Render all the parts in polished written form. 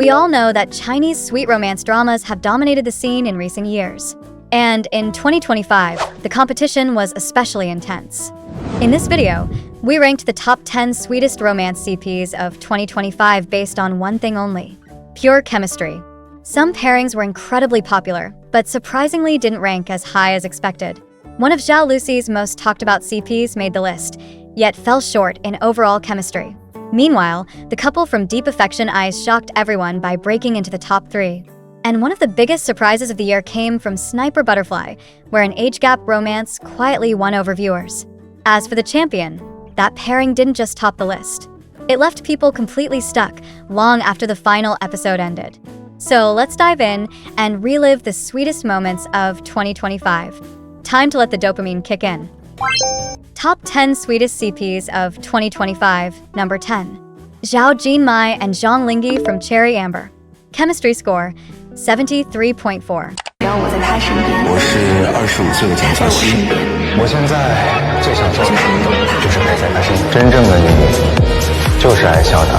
We all know that Chinese sweet romance dramas have dominated the scene in recent years. And in 2025, the competition was especially intense. In this video, we ranked the top 10 sweetest romance CPs of 2025 based on one thing only: pure chemistry. Some pairings were incredibly popular, but surprisingly didn't rank as high as expected. One of Zhao Lucy's most talked about CPs made the list, yet fell short in overall chemistry. Meanwhile, the couple from Deep Affection Eyes shocked everyone by breaking into the top 3. And one of the biggest surprises of the year came from Sniper Butterfly, where an age gap romance quietly won over viewers. As for the champion, that pairing didn't just top the list. It left people completely stuck long after the final episode ended. So let's dive in and relive the sweetest moments of 2025. Time to let the dopamine kick in. Top 10 sweetest CPs of 2025. Number 10. Zhao Jinmai and Zhang Lingyi from Cherry Amber. Chemistry score 73.4. 我在他身边，我是25岁的蒋小溪。我现在最想做的就是陪在他身边。真正的你，就是爱笑的。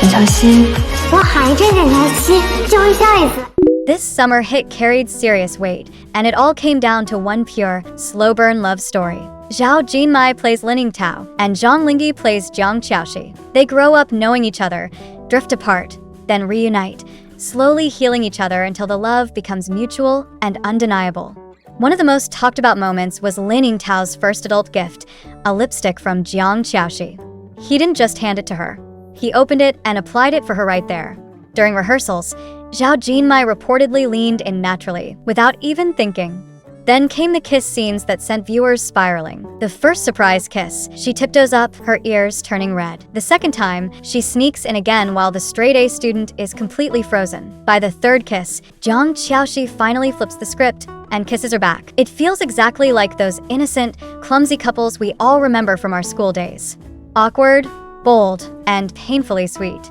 蒋小溪，我喊一阵蒋小溪，就会笑一次。 This summer hit carried serious weight, and it all came down to one pure, slow-burn love story. Zhao Jinmai plays Lin Yingtao, and Zhang Lingyi plays Jiang Qiaoxi. They grow up knowing each other, drift apart, then reunite, slowly healing each other until the love becomes mutual and undeniable. One of the most talked about moments was Lin Yingtao's first adult gift, a lipstick from Jiang Qiaoxi. He didn't just hand it to her. He opened it and applied it for her right there. During rehearsals, Zhao Jinmai reportedly leaned in naturally, without even thinking. Then came the kiss scenes that sent viewers spiraling. The first surprise kiss, she tiptoes up, her ears turning red. The second time, she sneaks in again while the straight-A student is completely frozen. By the third kiss, Jiang Qiaoxi finally flips the script and kisses her back. It feels exactly like those innocent, clumsy couples we all remember from our school days. Awkward, bold, and painfully sweet.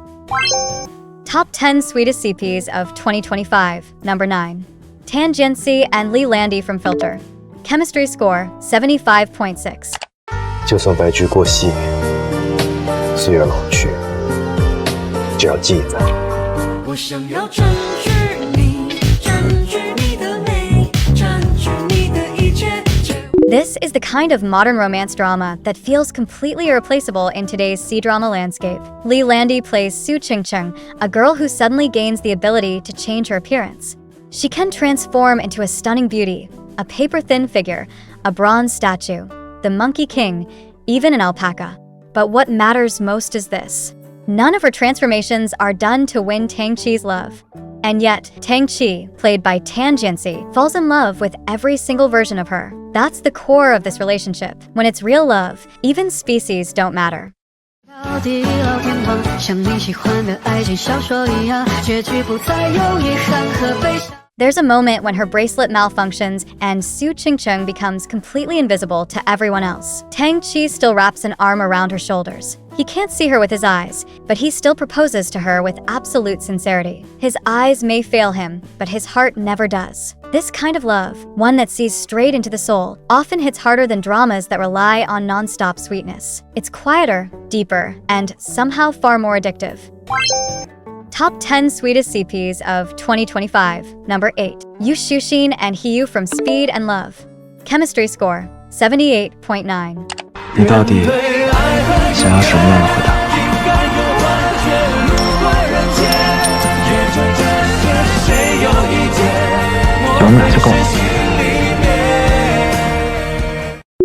Top 10 sweetest CPs of 2025. Number 9. Tan Jianxi and Li Landy from Filter. Chemistry score 75.6. 就算白驹过隙，岁月老去，只要记忆在。我想要占据你，占据你的美，占据你的一切。 This is the kind of modern romance drama that feels completely irreplaceable in today's C-drama landscape. Li Landy plays Su Qingcheng, a girl who suddenly gains the ability to change her appearance. She can transform into a stunning beauty, a paper-thin figure, a bronze statue, the Monkey King, even an alpaca. But what matters most is this: none of her transformations are done to win Tang Qi's love. And yet, Tang Qi, played by Tan Jianxi, falls in love with every single version of her. That's the core of this relationship. When it's real love, even species don't matter. There's a moment when her bracelet malfunctions and Su Qingcheng becomes completely invisible to everyone else. Tang Qi still wraps an arm around her shoulders. He can't see her with his eyes, but he still proposes to her with absolute sincerity. His eyes may fail him, but his heart never does. This kind of love, one that sees straight into the soul, often hits harder than dramas that rely on non-stop sweetness. It's quieter, deeper, and somehow far more addictive. Top 10 sweetest CPs of 2025. Number 8. Yu Xuxin and Hiyu from Speed and Love. Chemistry score 78.9. 你到底想要什么样的回答？有我们俩就够了。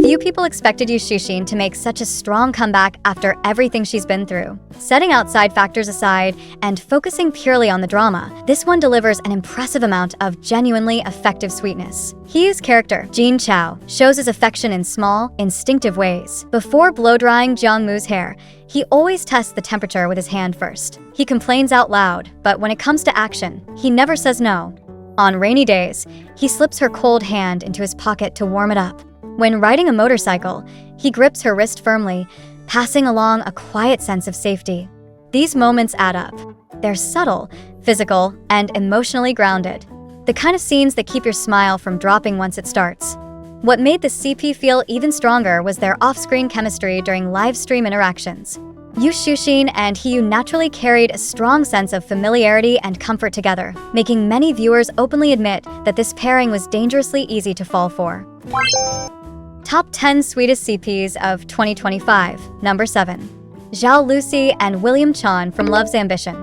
Few people expected Yu Xuxin to make such a strong comeback after everything she's been through. Setting outside factors aside and focusing purely on the drama, this one delivers an impressive amount of genuinely effective sweetness. Hiyu's character, Jin Chao, shows his affection in small, instinctive ways. Before blow-drying Jiang Mu's hair, he always tests the temperature with his hand first. He complains out loud, but when it comes to action, he never says no. On rainy days, he slips her cold hand into his pocket to warm it up. When riding a motorcycle, he grips her wrist firmly, passing along a quiet sense of safety. These moments add up. They're subtle, physical, and emotionally grounded. The kind of scenes that keep your smile from dropping once it starts. What made the CP feel even stronger was their off-screen chemistry during live stream interactions. Yu Shuxin and Hiyu naturally carried a strong sense of familiarity and comfort together, making many viewers openly admit that this pairing was dangerously easy to fall for. Top 10 Sweetest CPs of 2025. Number 7. Zhao Lucy and William Chan from Love's Ambition.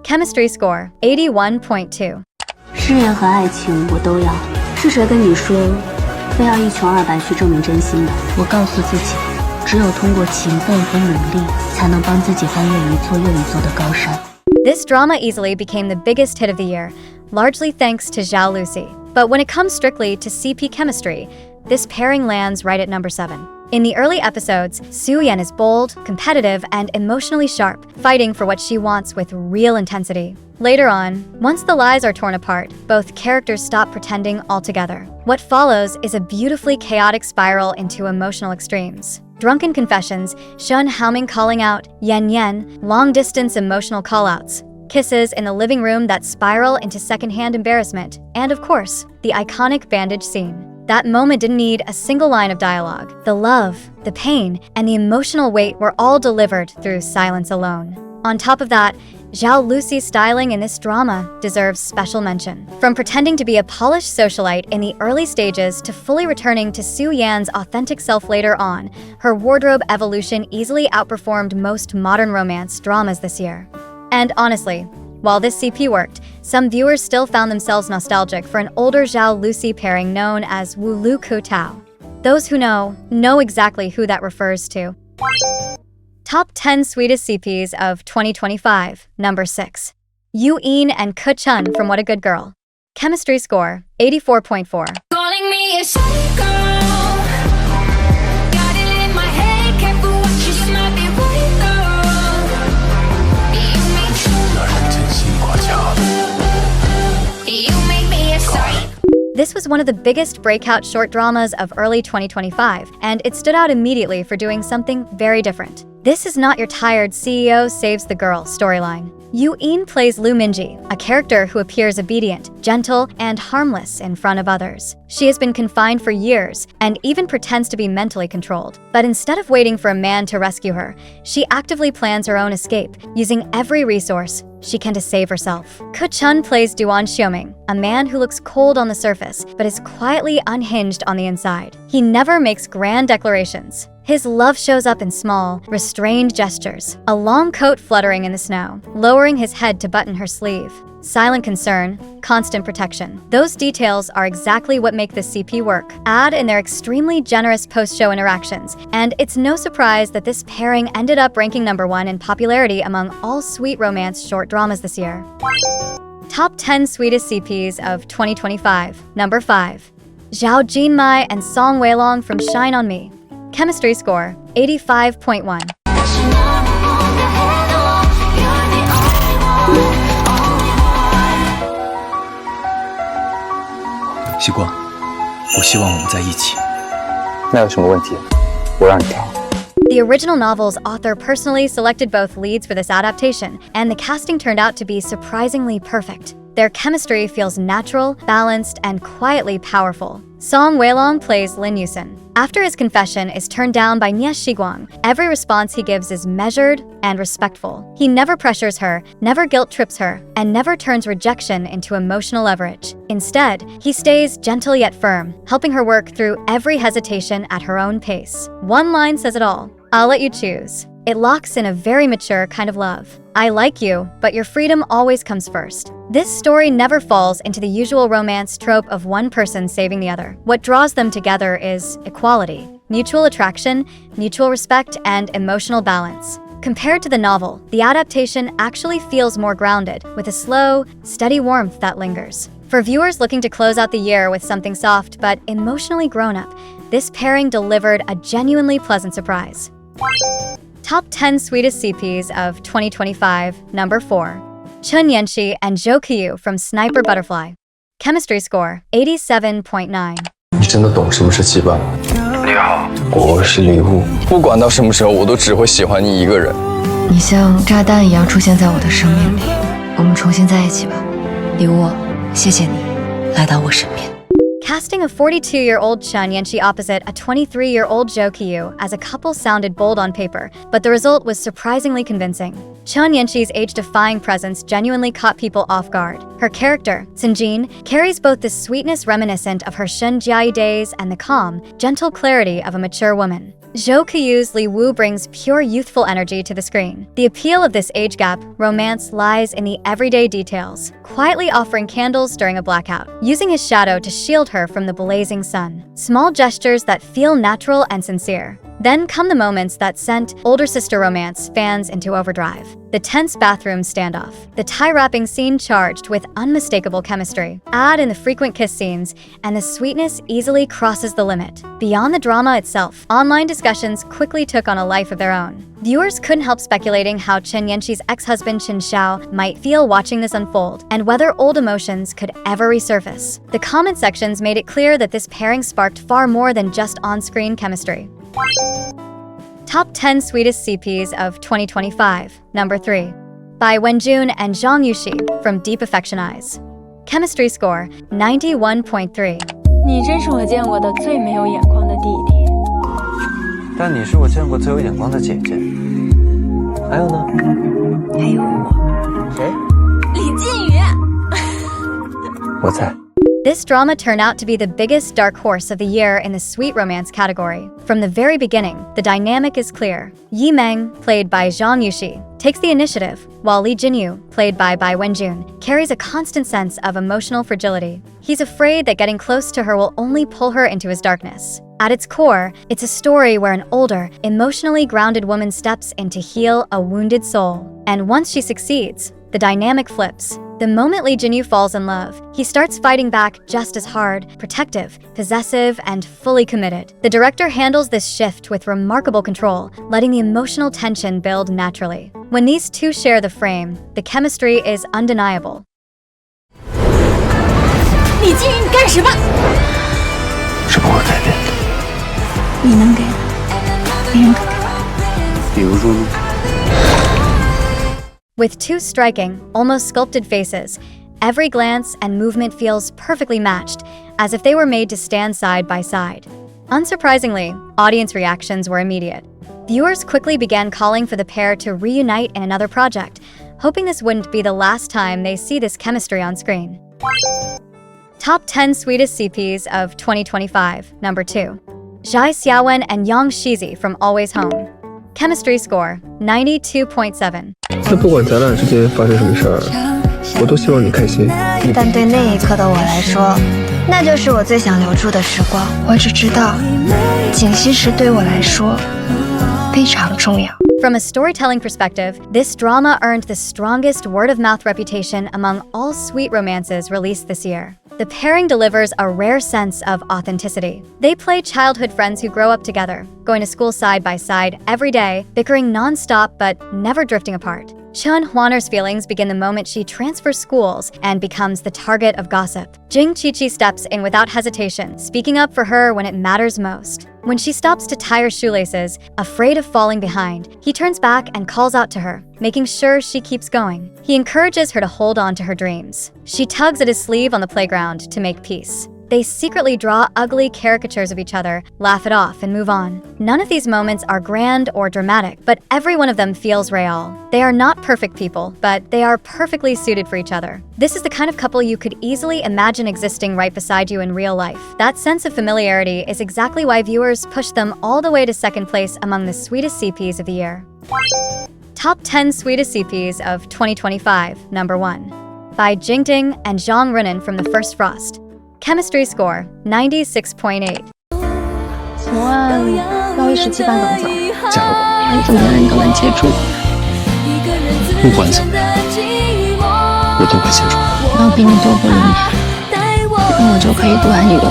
Chemistry score, 81.2. 事业和爱情我都要，是谁跟你说非要一穷二白去证明真心的？我告诉自己，只有通过勤奋和努力，才能帮自己翻越一座又一座的高山。 This drama easily became the biggest hit of the year, largely thanks to Zhao Lucy. But when it comes strictly to CP chemistry, this pairing lands right at number 7. In the early episodes, Su Yan is bold, competitive, and emotionally sharp, fighting for what she wants with real intensity. Later on, once the lies are torn apart, both characters stop pretending altogether. What follows is a beautifully chaotic spiral into emotional extremes. Drunken confessions, Shun Haoming calling out Yen Yen, long-distance emotional callouts, kisses in the living room that spiral into secondhand embarrassment, and of course, the iconic bandage scene. That moment didn't need a single line of dialogue. The love, the pain, and the emotional weight were all delivered through silence alone. On top of that, Zhao Lucy's styling in this drama deserves special mention. From pretending to be a polished socialite in the early stages to fully returning to Su Yan's authentic self later on, her wardrobe evolution easily outperformed most modern romance dramas this year. And honestly, while this CP worked, some viewers still found themselves nostalgic for an older Zhao Lucy pairing known as Wu Lu Ku Tao. Those who know exactly who that refers to. Top 10 Sweetest CPs of 2025. Number 6. Yu In and Ke Chun from What a Good Girl. Chemistry score, 84.4. Calling me a psycho. Got it in my head, careful what you say, might be right though. You make me a psycho. This was one of the biggest breakout short dramas of early 2025, and it stood out immediately for doing something very different. This is not your tired CEO saves the girl storyline. Yu In plays Lu Minji, a character who appears obedient, gentle, and harmless in front of others. She has been confined for years and even pretends to be mentally controlled. But instead of waiting for a man to rescue her, she actively plans her own escape, using every resource she can to save herself. Ke Chun plays Duan Xiuming, a man who looks cold on the surface but is quietly unhinged on the inside. He never makes grand declarations. His love shows up in small, restrained gestures. A long coat fluttering in the snow, lowering his head to button her sleeve. Silent concern, constant protection. Those details are exactly what make this CP work. Add in their extremely generous post-show interactions, and it's no surprise that this pairing ended up ranking number 1 in popularity among all sweet romance short dramas this year. Top 10 Sweetest CPs of 2025. Number 5. Zhao Jinmai and Song Weilong from Shine on Me. Chemistry score, 85.1. 习惯，我希望我们在一起。那有什么问题？我让你挑。 The original novel's author personally selected both leads for this adaptation, and the casting turned out to be surprisingly perfect. Their chemistry feels natural, balanced, and quietly powerful. Song Weilong plays Lin Yusen. After his confession is turned down by Nie Shiguang, every response he gives is measured and respectful. He never pressures her, never guilt-trips her, and never turns rejection into emotional leverage. Instead, he stays gentle yet firm, helping her work through every hesitation at her own pace. One line says it all: "I'll let you choose." It locks in a very mature kind of love. I like you, but your freedom always comes first. This story never falls into the usual romance trope of one person saving the other. What draws them together is equality, mutual attraction, mutual respect, and emotional balance. Compared to the novel, the adaptation actually feels more grounded, with a slow, steady warmth that lingers. For viewers looking to close out the year with something soft but emotionally grown-up, this pairing delivered a genuinely pleasant surprise. Top 10 Sweetest CPs of 2025. Number 4. Chun Yanxi and Zhou Qiyu from Sniper Butterfly. Chemistry score, 87.9. 你真的懂什么是羁绊？你好，我是礼物。不管到什么时候，我都只会喜欢你一个人。你像炸弹一样出现在我的生命里，我们重新在一起吧，礼物，谢谢你来到我身边。Casting a 42-year-old Chun Yanqi opposite a 23-year-old Zhou Qiyu as a couple sounded bold on paper, but the result was surprisingly convincing. Chun Yanqi's age-defying presence genuinely caught people off guard. Her character, Sinjin, carries both the sweetness reminiscent of her Shun Jiai days and the calm, gentle clarity of a mature woman. Zhou Qiyu's Li Wu brings pure youthful energy to the screen. The appeal of this age gap romance lies in the everyday details, quietly offering candles during a blackout, using his shadow to shield her from the blazing sun. Small gestures that feel natural and sincere. Then come the moments that sent older sister romance fans into overdrive. The tense bathroom standoff, the tie-wrapping scene charged with unmistakable chemistry. Add in the frequent kiss scenes, and the sweetness easily crosses the limit. Beyond the drama itself, online discussions quickly took on a life of their own. Viewers couldn't help speculating how Chen Yanqi's ex-husband Chen Xiao might feel watching this unfold, and whether old emotions could ever resurface. The comment sections made it clear that this pairing sparked far more than just on-screen chemistry. Top 10 Sweetest CPs of 2025. Number 3. By Wenjun and Zhang Yuxi from Deep Affection Eyes. Chemistry score 91.3. 你真是我见过的最没有眼光的弟弟。但你是我见过最有眼光的姐姐。还有呢？还有我。谁？李靖宇。我在。This drama turned out to be the biggest dark horse of the year in the sweet romance category. From the very beginning, the dynamic is clear. Yi Meng, played by Zhang Yuxi, takes the initiative, while Li Jinyu, played by Bai Wenjun, carries a constant sense of emotional fragility. He's afraid that getting close to her will only pull her into his darkness. At its core, it's a story where an older, emotionally grounded woman steps in to heal a wounded soul. And once she succeeds, the dynamic flips. The moment Li Jinyu falls in love, he starts fighting back just as hard, protective, possessive, and fully committed. The director handles this shift with remarkable control, letting the emotional tension build naturally. When these two share the frame, the chemistry is undeniable. 李靖宇，你干什么？是不会改变的。你能给的，别人可给。比如说呢？ With two striking, almost sculpted faces, every glance and movement feels perfectly matched, as if they were made to stand side by side. Unsurprisingly, audience reactions were immediate. Viewers quickly began calling for the pair to reunite in another project, hoping this wouldn't be the last time they see this chemistry on screen. Top 10 Sweetest CPs of 2025. Number 2. Zhai Xiaowen and Yang Shizi from Always Home. Chemistry score 92.7. 那不管咱俩之间发生什么事儿，我都希望你开心。但对那一刻的我来说，那就是我最想留住的时光。我只知道，锦溪石对我来说非常重要。 From a storytelling perspective, this drama earned the strongest word-of-mouth reputation among all sweet romances released this year. The pairing delivers a rare sense of authenticity. They play childhood friends who grow up together, going to school side by side every day, bickering non-stop but never drifting apart. Chun Huaner's feelings begin the moment she transfers schools and becomes the target of gossip. Jing Qiqi steps in without hesitation, speaking up for her when it matters most. When she stops to tie her shoelaces, afraid of falling behind, he turns back and calls out to her, making sure she keeps going. He encourages her to hold on to her dreams. She tugs at his sleeve on the playground to make peace. They secretly draw ugly caricatures of each other, laugh it off, and move on. None of these moments are grand or dramatic, but every one of them feels real. They are not perfect people, but they are perfectly suited for each other. This is the kind of couple you could easily imagine existing right beside you in real life. That sense of familiarity is exactly why viewers push them all the way to second place among the sweetest CPs of the year. Top 10 Sweetest CPs of 2025. Number 1. By Jingting and Zhang Runan from The First Frost. Chemistry score 96.8. 请问117班怎么走？加油！该怎么样你都能接住。不管怎么样，我都会接住。我要比你多活6年，那我就可以多爱你6年。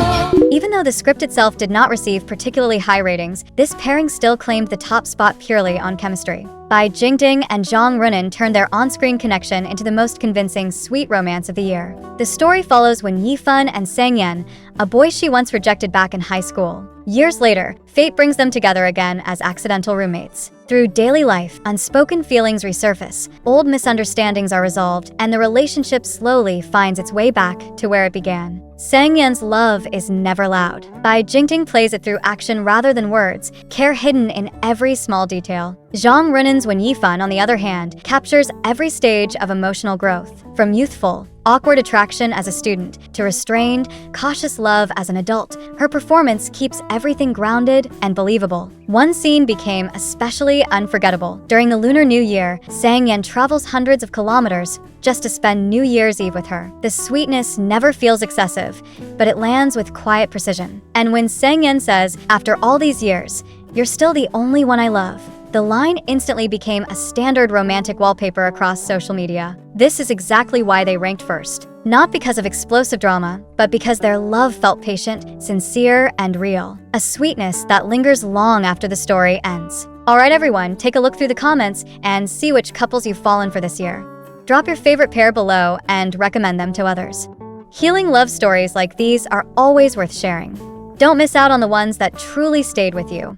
Even though the script itself did not receive particularly high ratings, this pairing still claimed the top spot purely on chemistry. Bai Jingding and Zhang Runan turned their on-screen connection into the most convincing sweet romance of the year. The story follows when Yifan and Sang Yan, a boy she once rejected back in high school. Years later, fate brings them together again as accidental roommates. Through daily life, unspoken feelings resurface, old misunderstandings are resolved, and the relationship slowly finds its way back to where it began. Sang-yeon's love is never loud. Bai Jingting plays it through action rather than words, care hidden in every small detail. Zhang Renan's Wen Yifan, on the other hand, captures every stage of emotional growth, from youthful, awkward attraction as a student to restrained, cautious love as an adult. Her performance keeps everything grounded and believable. One scene became especially unforgettable. During the Lunar New Year, Sang-yeon travels hundreds of kilometers just to spend New Year's Eve with her. The sweetness never feels excessive, but it lands with quiet precision. And when Sang-yeon says, "After all these years, you're still the only one I love," the line instantly became a standard romantic wallpaper across social media. This is exactly why they ranked first. Not because of explosive drama, but because their love felt patient, sincere, and real. A sweetness that lingers long after the story ends. Alright everyone, take a look through the comments and see which couples you've fallen for this year. Drop your favorite pair below and recommend them to others. Healing love stories like these are always worth sharing. Don't miss out on the ones that truly stayed with you.